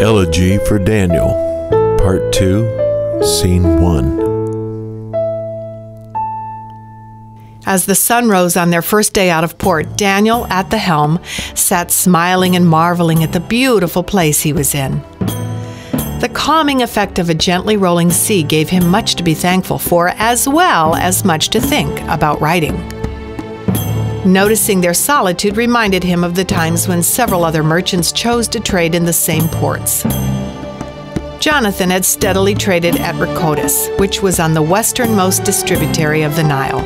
Elegy for Daniel, Part 2, Scene 1. As the sun rose on their first day out of port, Daniel, at the helm, sat smiling and marveling at the beautiful place he was in. The calming effect of a gently rolling sea gave him much to be thankful for, as well as much to think about writing. Noticing their solitude reminded him of the times when several other merchants chose to trade in the same ports. Jonathan had steadily traded at Rhodes, which was on the westernmost distributary of the Nile,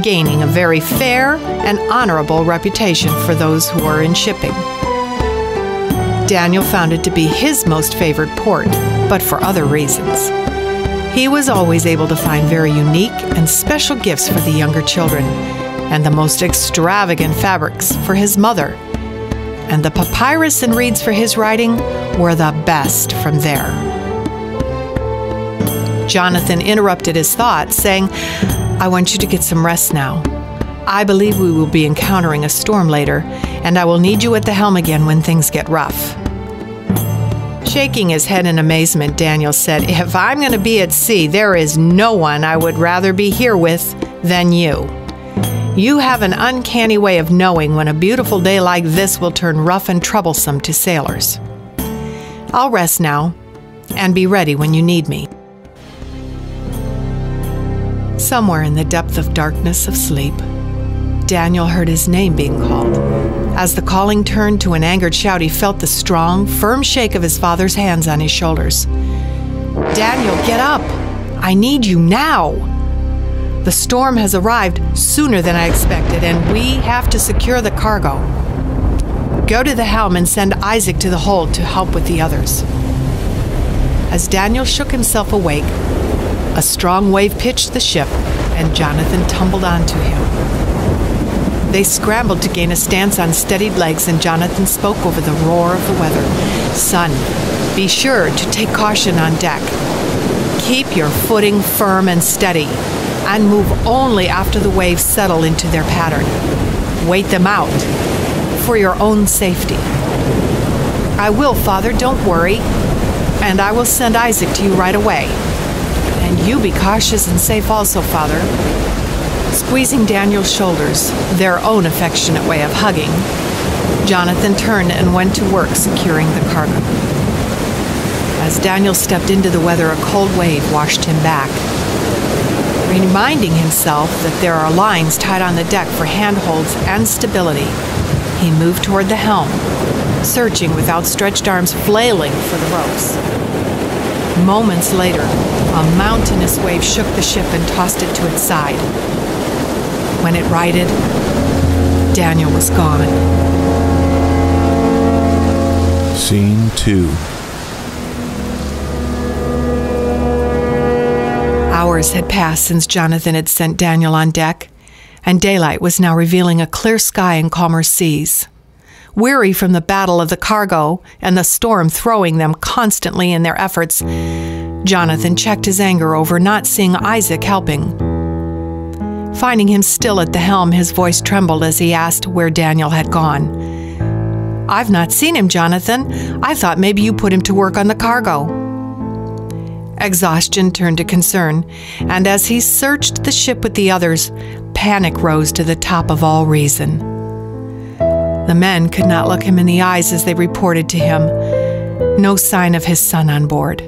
gaining a very fair and honorable reputation for those who are in shipping. Daniel found it to be his most favored port, but for other reasons. He was always able to find very unique and special gifts for the younger children, and the most extravagant fabrics for his mother. And the papyrus and reeds for his writing were the best from there. Jonathan interrupted his thoughts, saying, "I want you to get some rest now. I believe we will be encountering a storm later, and I will need you at the helm again when things get rough." Shaking his head in amazement, Daniel said, "If I'm going to be at sea, there is no one I would rather be here with than you. You have an uncanny way of knowing when a beautiful day like this will turn rough and troublesome to sailors. I'll rest now and be ready when you need me." Somewhere in the depth of darkness of sleep, Daniel heard his name being called. As the calling turned to an angered shout, he felt the strong, firm shake of his father's hands on his shoulders. "Daniel, get up! I need you now! The storm has arrived sooner than I expected, and we have to secure the cargo. Go to the helm and send Isaac to the hold to help with the others." As Daniel shook himself awake, a strong wave pitched the ship, and Jonathan tumbled onto him. They scrambled to gain a stance on steadied legs, and Jonathan spoke over the roar of the weather. "Son, be sure to take caution on deck. Keep your footing firm and steady, and move only after the waves settle into their pattern. Wait them out, for your own safety." "I will, Father, don't worry, and I will send Isaac to you right away. And you be cautious and safe also, Father." Squeezing Daniel's shoulders, their own affectionate way of hugging, Jonathan turned and went to work securing the cargo. As Daniel stepped into the weather, a cold wave washed him back. Reminding himself that there are lines tied on the deck for handholds and stability, he moved toward the helm, searching with outstretched arms, flailing for the ropes. Moments later, a mountainous wave shook the ship and tossed it to its side. When it righted, Daniel was gone. Scene 2. Hours had passed since Jonathan had sent Daniel on deck, and daylight was now revealing a clear sky and calmer seas. Weary from the battle of the cargo and the storm throwing them constantly in their efforts, Jonathan checked his anger over not seeing Isaac helping. Finding him still at the helm, his voice trembled as he asked where Daniel had gone. "I've not seen him, Jonathan. I thought maybe you put him to work on the cargo." Exhaustion turned to concern, and as he searched the ship with the others, panic rose to the top of all reason. The men could not look him in the eyes as they reported to him no sign of his son on board.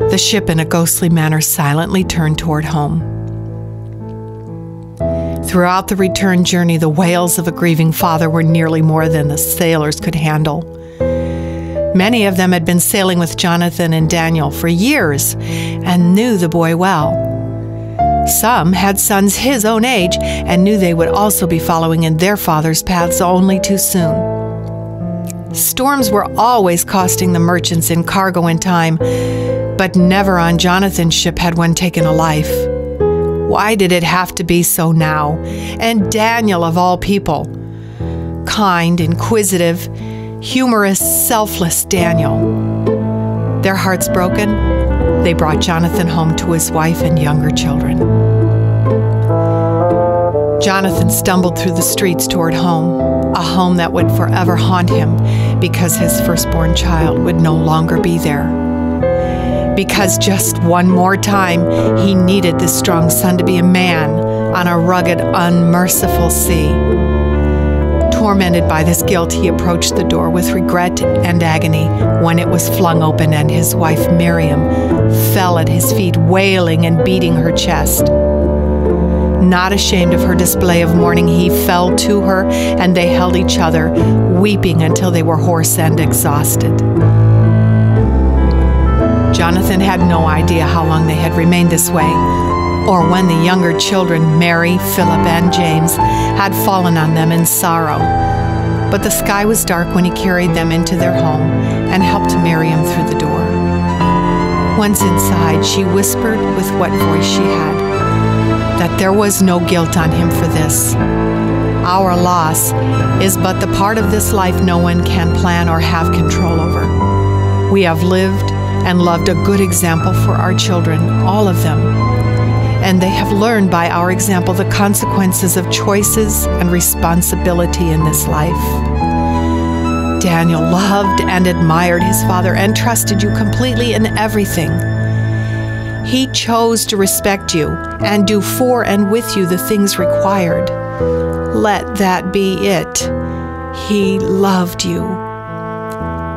The ship, in a ghostly manner, silently turned toward home. Throughout the return journey, the wails of a grieving father were nearly more than the sailors could handle. Many of them had been sailing with Jonathan and Daniel for years and knew the boy well. Some had sons his own age and knew they would also be following in their father's paths only too soon. Storms were always costing the merchants in cargo and time, but never on Jonathan's ship had one taken a life. Why did it have to be so now? And Daniel, of all people. Kind, inquisitive, humorous, selfless Daniel. Their hearts broken, they brought Jonathan home to his wife and younger children. Jonathan stumbled through the streets toward home. a home that would forever haunt him because his firstborn child would no longer be there. Because just one more time, he needed this strong son to be a man on a rugged, unmerciful sea. Tormented by this guilt, he approached the door with regret and agony when it was flung open and his wife Miriam fell at his feet, wailing and beating her chest. Not ashamed of her display of mourning, he fell to her, and they held each other, weeping until they were hoarse and exhausted. Jonathan had no idea how long they had remained this way, or when the younger children, Mary, Philip, and James, had fallen on them in sorrow. But the sky was dark when he carried them into their home and helped Miriam through the door. Once inside, she whispered with what voice she had, that there was no guilt on him for this. Our loss is but the part of this life no one can plan or have control over. We have lived and loved a good example for our children, all of them, and they have learned by our example the consequences of choices and responsibility in this life. Daniel loved and admired his father and trusted you completely in everything. He chose to respect you and do for and with you the things required. Let that be it. He loved you.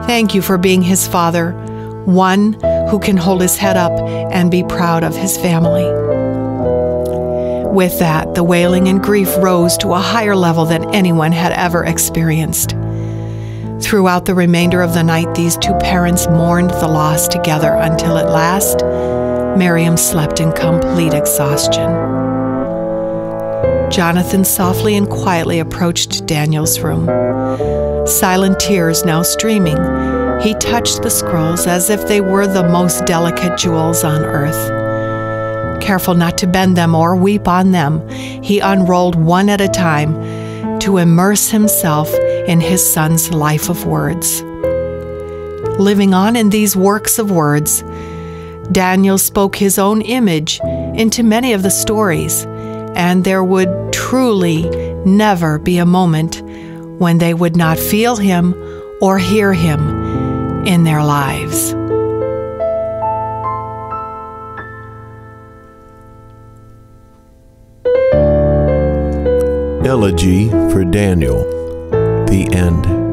Thank you for being his father, one who can hold his head up and be proud of his family. With that, the wailing and grief rose to a higher level than anyone had ever experienced. Throughout the remainder of the night, these two parents mourned the loss together until at last, Miriam slept in complete exhaustion. Jonathan softly and quietly approached Daniel's room. Silent tears now streaming, he touched the scrolls as if they were the most delicate jewels on earth. Careful not to bend them or weep on them, he unrolled one at a time to immerse himself in his son's life of words. Living on in these works of words, Daniel spoke his own image into many of the stories, and there would truly never be a moment when they would not feel him or hear him in their lives. Elegy for Daniel, the end.